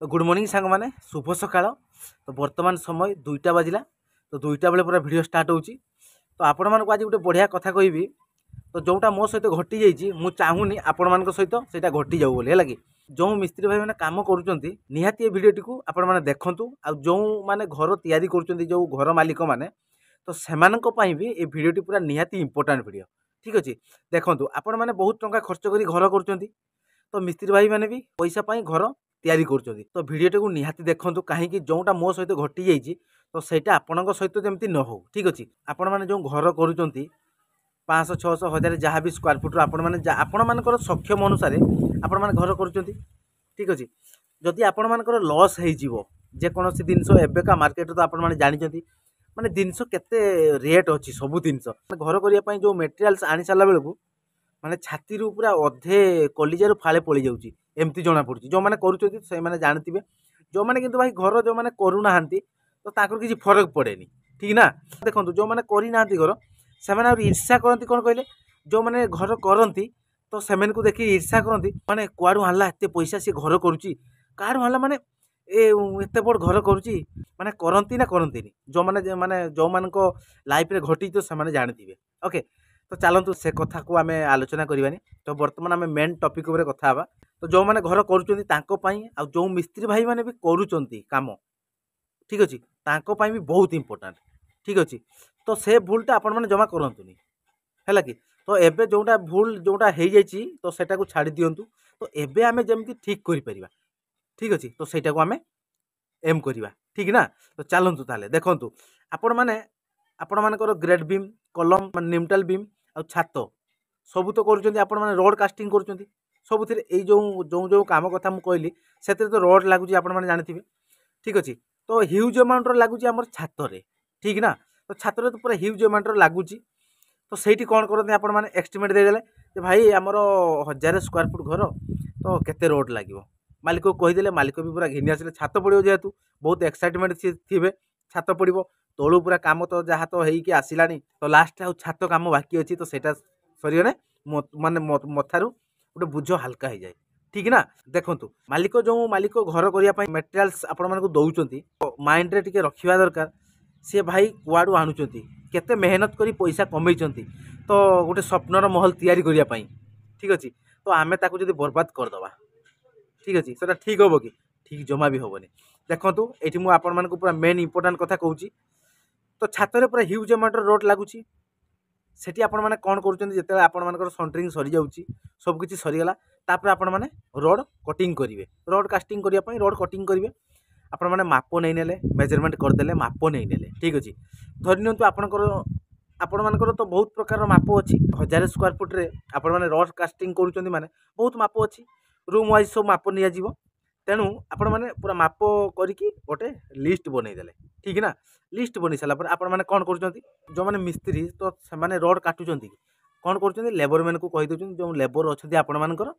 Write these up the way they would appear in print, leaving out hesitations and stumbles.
तो good morning सांग मैंने शुभ सकाळ। तो वर्तमान समय 2टा बाजिला। तो 2टा बेले पूरा वीडियो स्टार्ट होची। तो आपण मानको आज गोटे बढ़िया कथा कहबी। तो जोटा मो सहित घटी जाइए मुझे चाहूनी आपण मान सहित से घटी जाऊ बोली है कि जो मिस्त्री भाई मैंने कम करुँच निहाती ये भिडटी को आपण मैंने देखूँ। आ जो मैंने घर तैयारी कर जो घर मालिक मैंने तो से भी ये भिडटी पूरा निहाती इंपोर्टाट भिड। ठीक अच्छे देखूँ आपण मैंने बहुत टंका खर्च कर घर कर तो मिस्त्री भाई मैंने भी पैसा घर तैयारी कर तो भिडटी को निहाती देखूँ कहीं जोटा मो सहित घटी जाइए तो सहीटा आपण सहित जमी न हो। ठीक अच्छे आपण मैंने जो घर कर 500 600 1000 जहाँ भी स्क्वायर फुट आपण मानकर सक्षम अनुसार आपण मैंने घर कर। ठीक अच्छे जदि आपण मानकर लॉस हो जेकोसी जिनस एबेका मार्केट तो आपण मैंने जानते माने जिनस केते रेट अच्छी सब जिनस घर करने जो मेटेरियाल्स आनी सारा बेलू माने छाती पूरा अधे कलिजार फाड़े पड़ जाऊँगी एमती जना पड़ी जो मैंने कर जानते जो मैंने किंतु भाई घर जो मैंने करूना तो ताकर किसी फरक पड़ेनी। ठीक ना देखो जो मैंने करना घर से ईर्षा करती कौन कहले जो मैंने घर करती तो से देखिए ईर्षा करती माने कुआड़ू आनला एत पैसा सी घर करुच्ची काड़ू आनला माने एत बड़ घर करुच्ची माने करती ना करती जो मैंने माने जो मान लाइफ रे घटी तो से जानते। ओके तो चलतु से कथा को आम आलोचना करवानी। तो बर्तमान आम मेन टॉपिक उपर कथा हवा। तो जो मैंने घर कर जो मिस्त्री भाई मैंने भी करुँच काम ठीक अच्छे तांको भी बहुत इंपोर्टाट। ठीक अच्छे तो से भूलटा आपण मैंने जमा करतुनि है कि तो एबे जोटा भूल जोटा हो जाइए तो सेटा को छाड़ी दिंतु तो एबे आमे जमती ठीक करि। ठीक अच्छे तो सेटा को आमे एम करवा। ठीक ना तो चलतु ताले देखंतु आपण माने आपण मानकर ग्रेड बीम कलम निमटाल बीम आ छात सब तो करुँच आपण माने रोड कास्टिंग करुँच सबुथिरे ए जो जो जो काम कथा मु कहली से तो रोड लगुच आपण माने जानथिबे। ठीक अच्छे तो ह्यूज अमाउंट लगुच आम छात रे। ठीक ना तो छात तो पूरा ह्यूज अमाउंट लगुच तो सही कौन करते आपण मैंने एस्टिमेट देदेले कि भाई आमर 1000 स्क्वायर फुट घर तो केते रोड लगे मालिक को कहीदेले मालिक भी पूरा घिनी आसिले छात पड़ो जेहेतु बहुत एक्साइटमेंट थे छात पड़ो तलू पूरा काम तो जहाँ तो होइकी आसिलानी तो लास्ट आउ छात काम बाकी अच्छी तो सेटा सरीगले माने मथारू गोटे बुझ हल्का हो जाए। ठीक ना देखु मालिक जो मालिक घर करने मेटेरियाल्स आपण मानक दौरान माइंड रे टिके रखा दरकार सी भाई कुआड़ू आणुचंती केते मेहनत करी पैसा कमे तो गोटे स्वप्नर महल तैयारी करने। ठीक अच्छे तो आमे ताकू जदि बर्बाद करदे ठीक अच्छे से ठीक हम कि ठीक जमा भी हेनी। देखूँ ये मुझे आपण मानक पूरा मेन इंपोर्टाट कथा कहूँ तो छात पूरा ह्यूज अमाउंट रोड लगुच सेठी आपण मैंने कौन करते आपण मानकर सेंटरिंग सरी जाऊँगी सबकि सरीगला तापर आपण मैंने रोड कटिंग करेंगे रोड कास्टिंग करने रोड कटिंग करेंगे आपण मैंने माप नहीं नेले मेजरमेंट करदे माप नहीं नेले। ठीक अच्छे धरी नियंतु आपण मानकर तो बहुत प्रकार माप अच्छी 1000 स्क्वायर फुट रे आपण मैंने रोड कास्टिंग करुँच माने बहुत माप अच्छी रूम वाइज सब माप नि तेणु आपण मैंने पूरा माप करके गोटे लिस्ट बनईदे। ठीक ना लिस्ट बनी सारा आपण मैंने कौन कर जो मैंने मिस्त्री तो से रोड काटुंट कौन कर लेबर मैन को कहीदे जो लेबर अच्छा आपण मानकर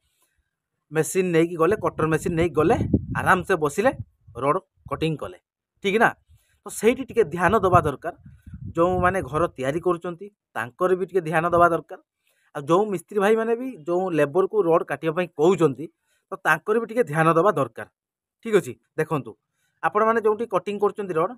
मेसीन नहीं गले कटर मेसीन नहीं गले आराम से बसिले रोड कटिंग कले। ठीक ना तो सही टी ध्यान दबा दरकार जो मैंने घर तैयारी कर भी टे ध्यान दबा दरकार आ जो मिस्त्री भाई मैंने भी जो लेबर को रोड काटिया कहते तो तांकर भी टे ध्यान दबा दरकार। ठीक अच्छे देखूँ आपण मैंने जो कटिंग कर रोड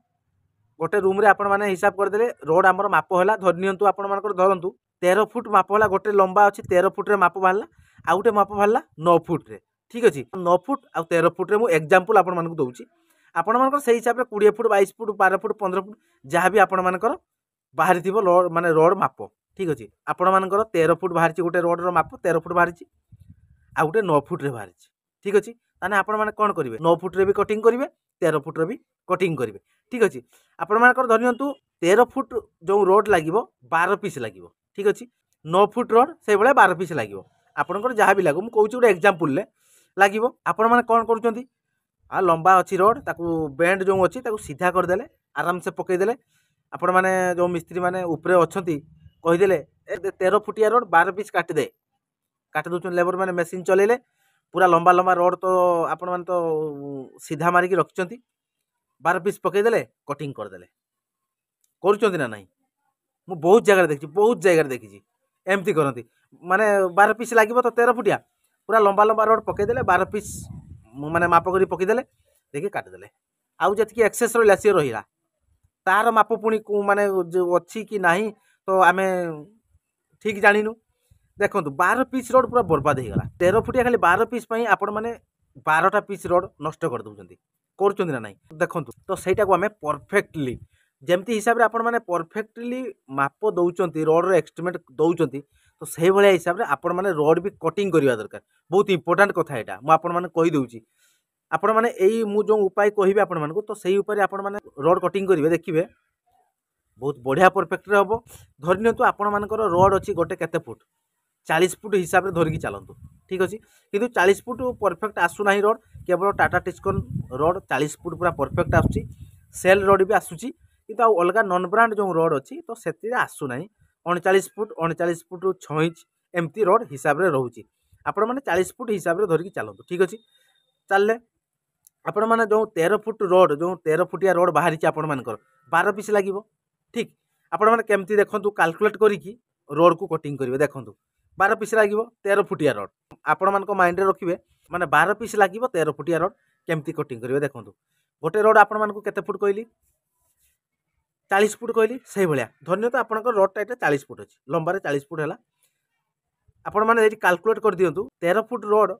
गोटे रूम रे आपण मैंने हिसाब करदे रोड आमर माप है धरी नियंतु आपण मानकर धरतु 13 फुट माप है गोटे लंबा अच्छी 13 फुट रे माप बाहर आउ गोटे माप बाहर 9 फुट रे। ठीक अच्छे 9 फुट आ 13 फुट रे मु एग्जांपल आपण मानक दउची आपण मानकर से हिसाब से 20 फुट 22 फुट 12 फुट 15 फुट जहाँ भी आपण मानकर बाहरी थी माने रोड माप। ठीक अच्छे आपण मानकर 13 फुट बाहर गोटे रोड रो माप 13 फुट बाहर आ गोटे 9 फुट रे बाहर। ठीक अच्छे ताने आपण माने कौन करेंगे 9 फुट रे भी कटिंग करेंगे 13 फुट रे भी कटिंग करेंगे। ठीक अच्छे आपण मानकर धरि नियंतु 13 फुट जो रोड लगे 12 पीस लगे। ठीक अच्छे 9 फुट रोड से भाया 12 पीस लगे आपंकर जहाँ भी लगे मुझे गोटे एग्जांपल लगे आपण मैंने कौन कर लंबा अच्छी रोड ताकू बेंड जो अच्छी सीधा करदे आराम से पकईदे आपण मैंने जो मिस्त्री मैंने ऊपर अच्छा कहीदे 13 फुटिया रोड 12 पीस काटिदे काटि दौन लेबर मैंने मेसीन चलेले पूरा लंबा लंबा रोड तो आपण मैंने तो सीधा मारिकी रखिंट 12 पीस पकईदे कटिंग करदे कर ना नहीं मु बहुत जगह देखी एमती करती माने 12 पीस लगे तो 13 फुटिया पूरा लंबा लंबा रोड पकईदे 12 पीस माने माप कर पकईदे देखिए काटिदेले आउ जी एक्सेस रहा सी रहा तार माप पुणी माने अच्छी कि नहीं तो आम ठीक जानू देखो 12 पीस रोड पूरा बर्बाद हो गला 13 फुटिया खाली 12 पीस आपण मैंने 12टा पीस रोड नष्ट कर दउछंती ना नहीं देखो तो सहीटा को आम परफेक्टली जमती हिसाब से आपण मैंने परफेक्टली माप दौरान रोड एक्सट्रीमेट दौरान तो से भाया हिसाब से आपण मैंने रोड भी कटिंग करवा दरकार बहुत इंपोर्टाट कथा यहाँ मुझे कहीदे आपण मैंने यही जो उपाय कहि आपण मानक तो सही उपाय आपण मैंने रोड कटिंग करेंगे देखिए बहुत बढ़िया परफेक्ट हम धरनी आपण मानकर रोड अच्छी गोटे केते फुट 40 फुट हिसाब से धरिकी चलतु ठीक अच्छे किंतु 40 फुट परफेक्ट आसूना रोड केवल टाटा टिस्कन रोड 40 फुट पूरा परफेक्ट आसूची सेल रोड भी आसूची किंतु आउ अलग नन ब्रांड जो रोड अच्छी तो से आसूना 39 फुट 39 फुट 6 इंच एमती रोड हिसाब से रोचे आपण मैंने 40 फुट हिसाब से धरिकी चलतु ठीक अच्छे चलले आपण मैंने जो 13 फुट रोड जो 13 फुटिया रोड बाहरी आपण मानकर 12 पीस लगे ठीक आपण मैंने केमती देखु काल्कुलेट करिकी रोड को कटिंग करेंगे देखो 12 पीस लगे 13 फुटिया रोड आपण मान माइंड रखिए माने 12 पीस लगे 13 फुटिया रोड केमती कटिंग करेंगे देखो गोटे रोड आपण मानक केते फुट कहली 40 फुट कहली से भाया धन्य तो आप रोडटा ये 40 फुट अच्छी लंबार 40 फुट है आपण मैंने काल्कुलेट कर दिंतु 13 फुट रोड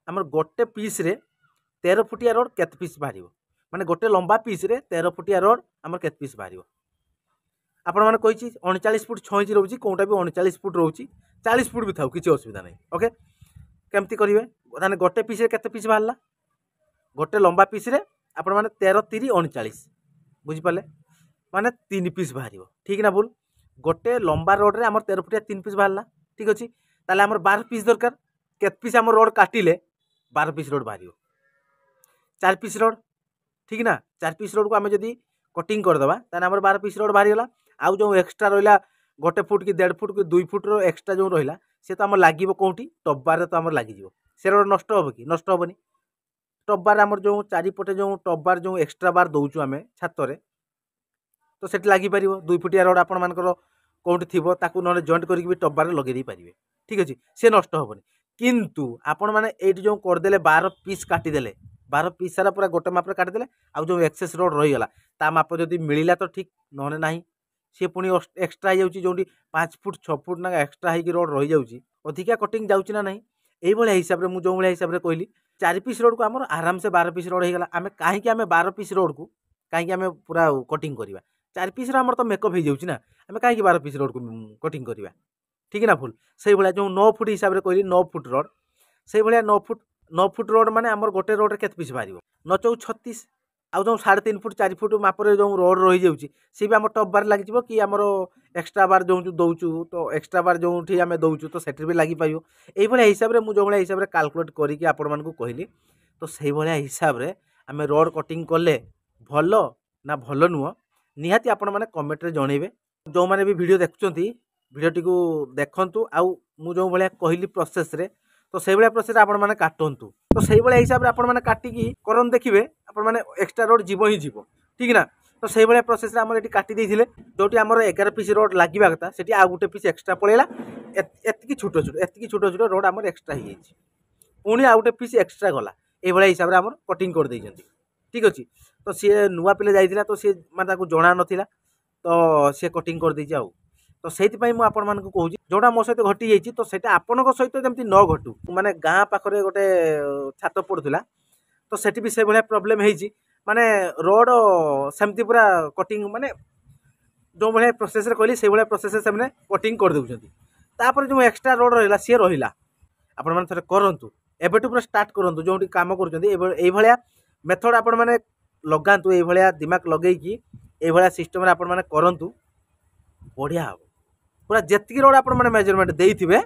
आम गोटे पीस रे 13 फुटिया रोड केते पीस बाहर माने गोटे लंबा पीस रे 13 फुटिया रोड आम केते पीस बाहर आपण मैंने कही 39 फुट 6 इंच रोचे कौटा भी 39 फुट रोचे 40 फुट भी था किसी असुविधा नहीं ओके केमती करेंगे ताने गोटे पीस केते पीस बाहर गोटे लंबा पीस रे आपण मैंने 13 3 39 बुझिपारे माने 3 पीस बाहर ठीक ना भूल गोटे लंबा रोड रे आम 13 फुटिया 3 पीस बाहर ठीक अच्छे ताले आम 12 पीस दरकार केत पीस आम रोड काटिले 12 पीस रोड बाहर 4 पीस रोड ठीक ना 4 पीस रोड को आम जब कटिंग करदे ताने आम 12 पीस रोड बाहरी गला आउ जो एक्सट्रा रहा गोटे फुट कि 1.5 फुट कि 2 फुट एक्सट्रा जो रहा सी तो आम लगे कौटी टब्बार तो आम लगे से रोड नष्ट हम कि नष्ट हेनी टब्बार आम जो चारिपटे जो टब्बार जो एक्सट्रा बार दौचु आम छाତରେ तो सेठी लगिपर 2 फुटिया रोड आपण मानकर कौटी थी ना जॉइंट करके भी टब्बार लगे पारे ठीक अच्छे सी नष्ट हेनी किंतु आपण मैंने ये जो करदे 12 पीस काटिदेले 12 पीस सारा पूरा गोटे माप काटिदेले आउ जो एक्सेस रोड रहीगला ता माप जब मिलला तो ठीक नहे ना सी पुणी एक्सट्रा हो जो 5 फुट 6 फुट ना एक्सट्रा हो रोड रही जाऊँगी अधिका कटिंग जाऊँगी ना यही भाया हिसाब से मुझे जो भाया हिसाब से कहली 4 पीस रोड को आम आराम से 12 पीस रोड होगा आम कहीं आम 12 पीस रोड को कहीं आम पूरा कटिंग करवा 4 पीस आम तो मेकअप हो जाऊँगी ना आम कहीं 12 पीस रोड को कटिंग करवा ठीक ना भूल से भाया जो 9 फुट हिसाब से कहली 9 फुट रोड से भाया 9 फुट रोड माने आम गोटे रोड केते पीस बाहर 9 चौक 36 आउ जो 3.5 फुट 4 फुट मापर जो रोड रही जाऊँगी सी भी आम टप बार लगे कि आमर एक्सट्रा बार जो दौचु तो एक्सट्रा बार जो आम दौचु तो सेठी भी लगी पार यही हिसाब से मुझे जो भाया हिसाब से काल्कुलेट करके आपण मानक कहली तो से भाया हिसाब से आम रोड कटिंग कले भल ना भल नुह निहाती आपण मैंने कमेंट रे जनइबे जो मैंने भी वीडियो देखुं भिडटी को देखु आउ मु जो भाया कहली प्रोसेस रे तो से भाया प्रोसेस आपण मैंने काटतु तो से भाया हिसाब से आपण मैंने काटिकी करन देखिए आपण मैंने एक्सट्रा रोड जीव ही जीव ठीक ना तो से भाया प्रोसेस आम ये काटी देते जोटी आम 11 पीस रोड लगे कथा से आउ गोटे पीस एक्सट्रा पड़ेगा एति छोट छोट एति छोट छोट रोड आम एक्सट्रा हो पुणी आउ गोटे पीस एक्सट्रा गला ये भाया हिसाब से आम कटिंग कर देइछंती ठीक अच्छे तो सी नुआ पिले जाइथिला तो सी माने जना नथिला तो सी कटिंग कर देइछि आउ तो से आपण मानक कहूँ जोटा मो सहित घटी जाइए तो सेटा आपण सहित जमी न घटू माने गाँ पाखरे गोटे छात पड़ूला तो सेठी भी से भाया प्रोब्लेम होती माने रोड सेमती पूरा कटिंग माने जो भाया प्रोसेस कहली से भाया प्रोसेस से कटिंग कर देउछंती तापर जो एक्स्ट्रा रोड रहा सी रहा आपण माने थरे करंतु एबेटू पूरा स्टार्ट करंतु जोटी काम करूछंती एई भाया मेथड आपण माने लगांतु एई भाया दिमाग लगेकी एई भाया सिस्टम रे आपण माने करंतु बढ़िया हम पूरा जेतिकी रोड आपण माने मेजरमेंट देइथिबे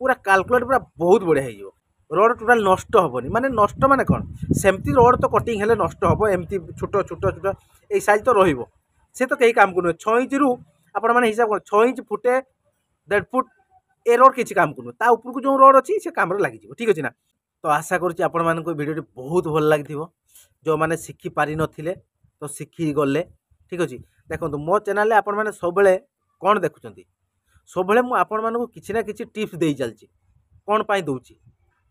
पूरा काल्कुलेट पूरा बहुत बढ़िया हो रोड टोटाल नष्ट हेनी माने नष्ट माने कौन सेमती रोड तो कटिंग हेले नष्ट हम एमती छोट छोट छोट ये साइज तो रहिबो से तो कहीं काम करूँ 6 इंच रु आपण माने हिसाब कर 6 इंच फुटे 1.5 फुट ए रोड किसी काम करूँ ता ऊपर को जो रोड अच्छी से काम लगी ठीक अच्छे ना तो आशा करुँच आपण मानक वीडियो बहुत भल लगी जो मैंने शिखी पारि नथिले तो शिखी गले ठीक अच्छे देखो मो चैनल आपण मैंने सब कौन देखुं सब मुझे आपण मानक किसी ना किसी टिप्स दे चलती कौन पाई दूची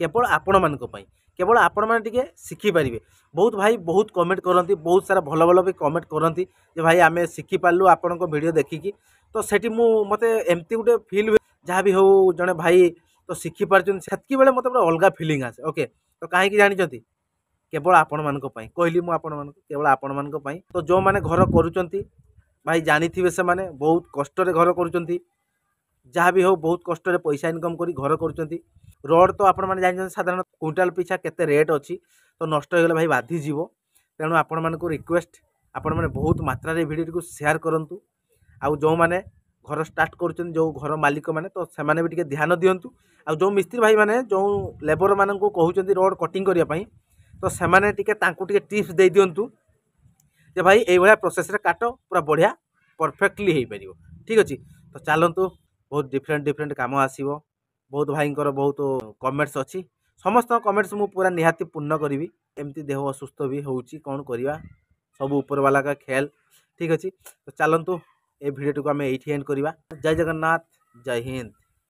केवल आपण मानक केवल आपण मैंने टिके शिखिपारे। बहुत भाई बहुत कमेंट करती, बहुत सारा भल भल भी कमेंट करती जे भाई आम शिखिपारू आपण वीडियो देखिकी। तो सेठी मते एमती गोटे फिल हुए जहाँ भी हो जड़े भाई तो शिखिपार से बेले मत अलग फिलिंग आसे। ओके तो कहीं जानी केवल आपण मान कहली मुझे केवल आपण मान। तो जो मैंने घर करुँच भाई जानी थे से मैंने बहुत कष्ट घर करुँच जहाँ भी हो बहुत कष्ट पैसा इनकम कर घर कर। रड तो आपण मैंने जानते साधारण क्विंटाल पिछा केते रेट अच्छी तो नष्ट हो गले भाई बाधिजी। तेणु आपण मान रिक्वेस्ट आपण मैंने बहुत मात्रा भिडियो को शेयर करूँ। आउ जो मैंने घर स्टार्ट कर जो घर मालिक मैंने तो से भी ध्यान दिंतु। आ जो मिस्त्री भाई मैंने जो लेबर मान कहते रोड कटिंग करने तो सेमाने टिके टिप्स दे दिंतु जे भाई ये प्रोसेस रे काट पूरा बढ़िया परफेक्टली हो पार। ठीक अच्छे तो चलतु बहुत डिफरेंट डिफरेंट काम आसो। बहुत भाई बहुत कमेंट्स अच्छी समस्त कमेंट्स मु पूरा निहाती पूर्ण करी। एमती देह असुस्थ भी होउची कौन करवा सब ऊपर वाला का ख्याल। ठीक अच्छे तो चलतु ए वीडियो को आम ये एंड करवा। जय जगन्नाथ, जय हिंद।